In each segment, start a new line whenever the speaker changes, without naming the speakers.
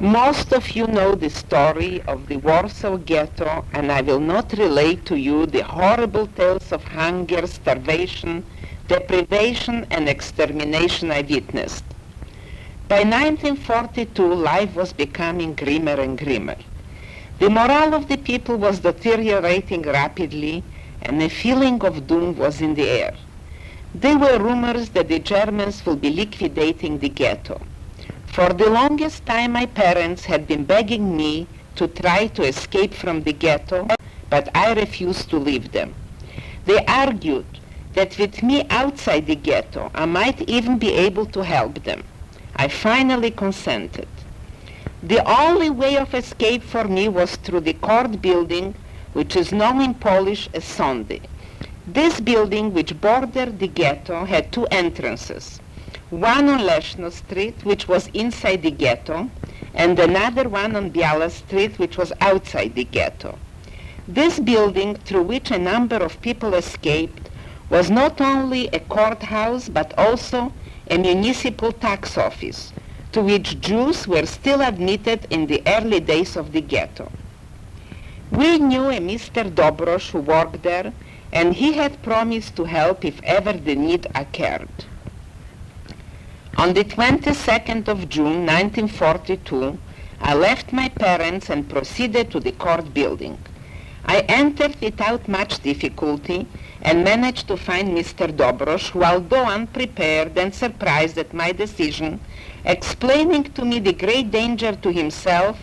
Most of you know the story of the Warsaw Ghetto, and I will not relate to you the horrible tales of hunger, starvation, deprivation, and extermination I witnessed. By 1942, life was becoming grimmer and grimmer. The morale of the people was deteriorating rapidly, and a feeling of doom was in the air. There were rumors that the Germans will be liquidating the ghetto. For the longest time, my parents had been begging me to try to escape from the ghetto, but I refused to leave them. They argued that with me outside the ghetto, I might even be able to help them. I finally consented. The only way of escape for me was through the court building, which is known in Polish as sądy. This building, which bordered the ghetto, had two entrances. One on Leszno Street, which was inside the ghetto, and another one on Biała Street, which was outside the ghetto. This building, through which a number of people escaped, was not only a courthouse, but also a municipal tax office, to which Jews were still admitted in the early days of the ghetto. We knew a Mr. Dobrosz who worked there, and he had promised to help if ever the need occurred. On the 22nd of June 1942, I left my parents and proceeded to the court building. I entered without much difficulty and managed to find Mr. Dobrosz, who, although unprepared and surprised at my decision, explaining to me the great danger to himself,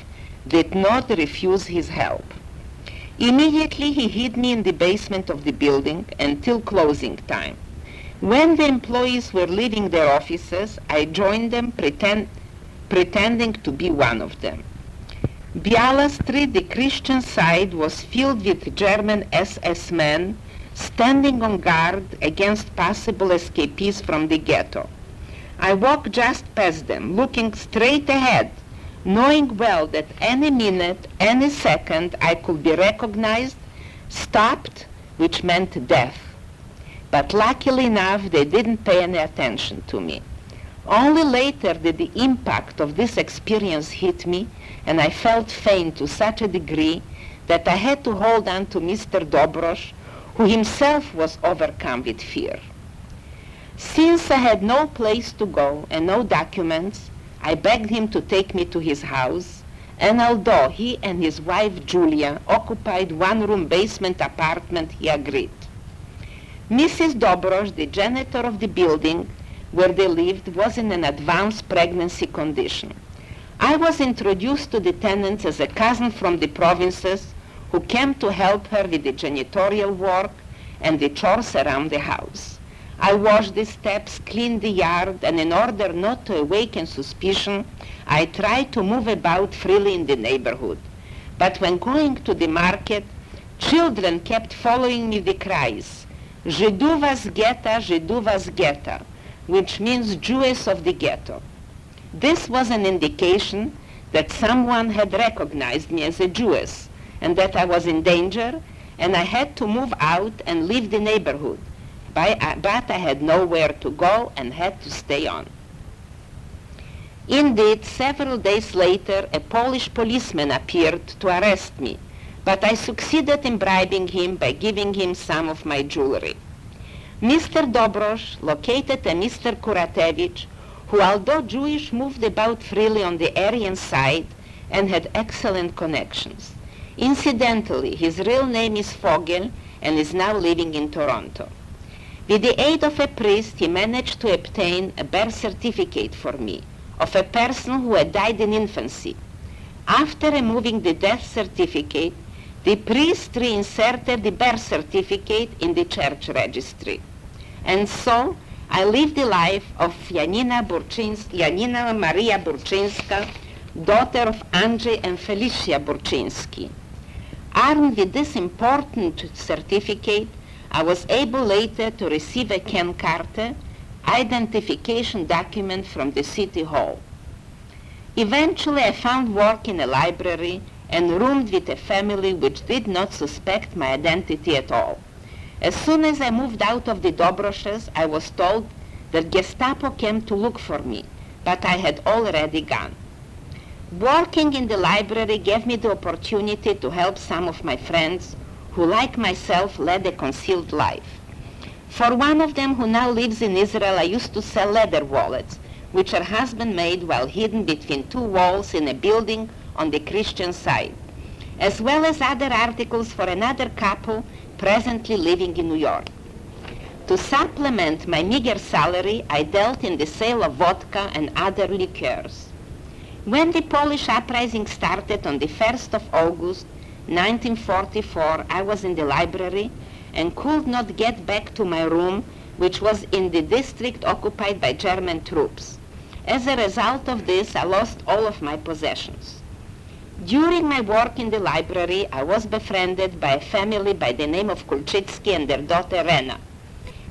did not refuse his help. Immediately he hid me in the basement of the building until closing time. When the employees were leaving their offices, I joined them pretending to be one of them. Biała Street, the Christian side, was filled with German SS men standing on guard against possible escapees from the ghetto. I walked just past them, looking straight ahead, knowing well that any minute, any second, I could be recognized, stopped, which meant death. But luckily enough, they didn't pay any attention to me. Only later did the impact of this experience hit me, and I felt faint to such a degree that I had to hold on to Mr. Dobrosz, who himself was overcome with fear. Since I had no place to go and no documents, I begged him to take me to his house, and although he and his wife Julia occupied one-room basement apartment, he agreed. Mrs. Dobrosz, the janitor of the building where they lived, was in an advanced pregnancy condition. I was introduced to the tenants as a cousin from the provinces who came to help her with the janitorial work and the chores around the house. I washed the steps, cleaned the yard, and in order not to awaken suspicion, I tried to move about freely in the neighborhood. But when going to the market, children kept following me with cries, "Żydu was getta, Żydu was getta," which means Jewess of the ghetto. This was an indication that someone had recognized me as a Jewess and that I was in danger, and I had to move out and leave the neighborhood. But I had nowhere to go and had to stay on. Indeed, several days later, a Polish policeman appeared to arrest me, but I succeeded in bribing him by giving him some of my jewelry. Mr. Dobrosz located a Mr. Kuratevich, who, although Jewish, moved about freely on the Aryan side and had excellent connections. Incidentally, his real name is Fogel and is now living in Toronto. With the aid of a priest, he managed to obtain a birth certificate for me of a person who had died in infancy. After removing the death certificate, the priest reinserted the birth certificate in the church registry. And so I lived the life of Janina Maria Burczyńska, daughter of Andrzej and Felicia Burczyński. Armed with this important certificate, I was able later to receive a Karte, identification document from the city hall. Eventually I found work in a library and roomed with a family which did not suspect my identity at all. As soon as I moved out of the Dobroshes, I was told that Gestapo came to look for me, but I had already gone. Working in the library gave me the opportunity to help some of my friends who, like myself, led a concealed life. For one of them who now lives in Israel, I used to sell leather wallets, which her husband made while hidden between two walls in a building on the Christian side, as well as other articles for another couple presently living in New York. To supplement my meager salary, I dealt in the sale of vodka and other liqueurs. When the Polish Uprising started on the 1st of August, 1944, I was in the library and could not get back to my room, which was in the district occupied by German troops. As a result of this, I lost all of my possessions. During my work in the library, I was befriended by a family by the name of Kulczycki and their daughter Rena.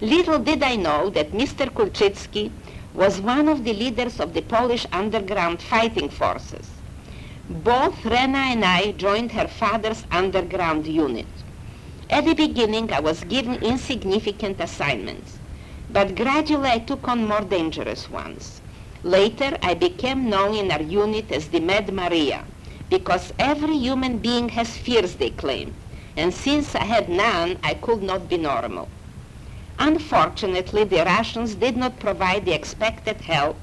Little did I know that Mr. Kulczycki was one of the leaders of the Polish underground fighting forces. Both Rena and I joined her father's underground unit. At the beginning, I was given insignificant assignments, but gradually I took on more dangerous ones. Later, I became known in our unit as the Mad Maria, because every human being has fears, they claimed, and since I had none, I could not be normal. Unfortunately, the Russians did not provide the expected help,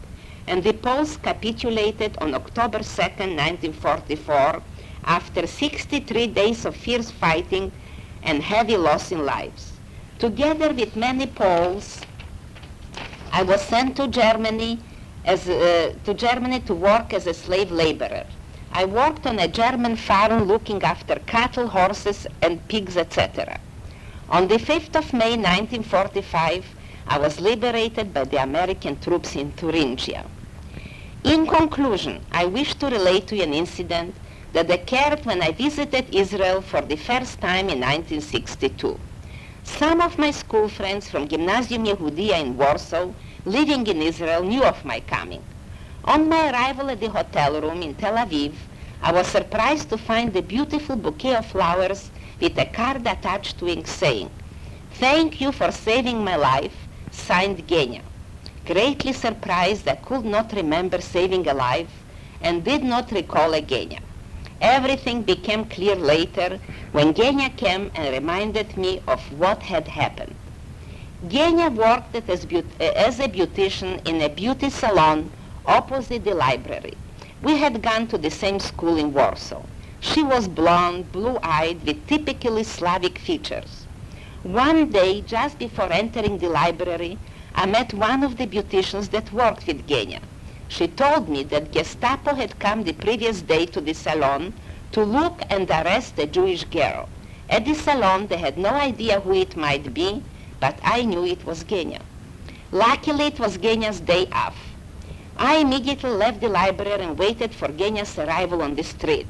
and the Poles capitulated on October 2nd, 1944, after 63 days of fierce fighting and heavy loss in lives. Together with many Poles, I was sent to Germany to work as a slave laborer. I worked on a German farm looking after cattle, horses, and pigs, etc. On the 5th of May, 1945, I was liberated by the American troops in Thuringia. In conclusion, I wish to relate to you an incident that occurred when I visited Israel for the first time in 1962. Some of my school friends from Gymnasium Yehudia in Warsaw, living in Israel, knew of my coming. On my arrival at the hotel room in Tel Aviv, I was surprised to find a beautiful bouquet of flowers with a card attached to it saying, "Thank you for saving my life, signed Genia." Greatly surprised, I could not remember saving a life and did not recall a Genia. Everything became clear later when Genia came and reminded me of what had happened. Genia worked as a beautician in a beauty salon opposite the library. We had gone to the same school in Warsaw. She was blonde, blue-eyed, with typically Slavic features. One day, just before entering the library, I met one of the beauticians that worked with Genia. She told me that Gestapo had come the previous day to the salon to look and arrest a Jewish girl. At the salon, they had no idea who it might be, but I knew it was Genia. Luckily, it was Genia's day off. I immediately left the library and waited for Genia's arrival on the street.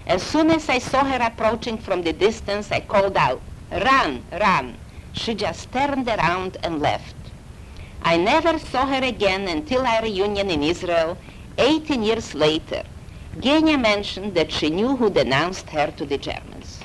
As soon as I saw her approaching from the distance, I called out, "Run, run!" She just turned around and left. I never saw her again until our reunion in Israel 18 years later. Genia mentioned that she knew who denounced her to the Germans.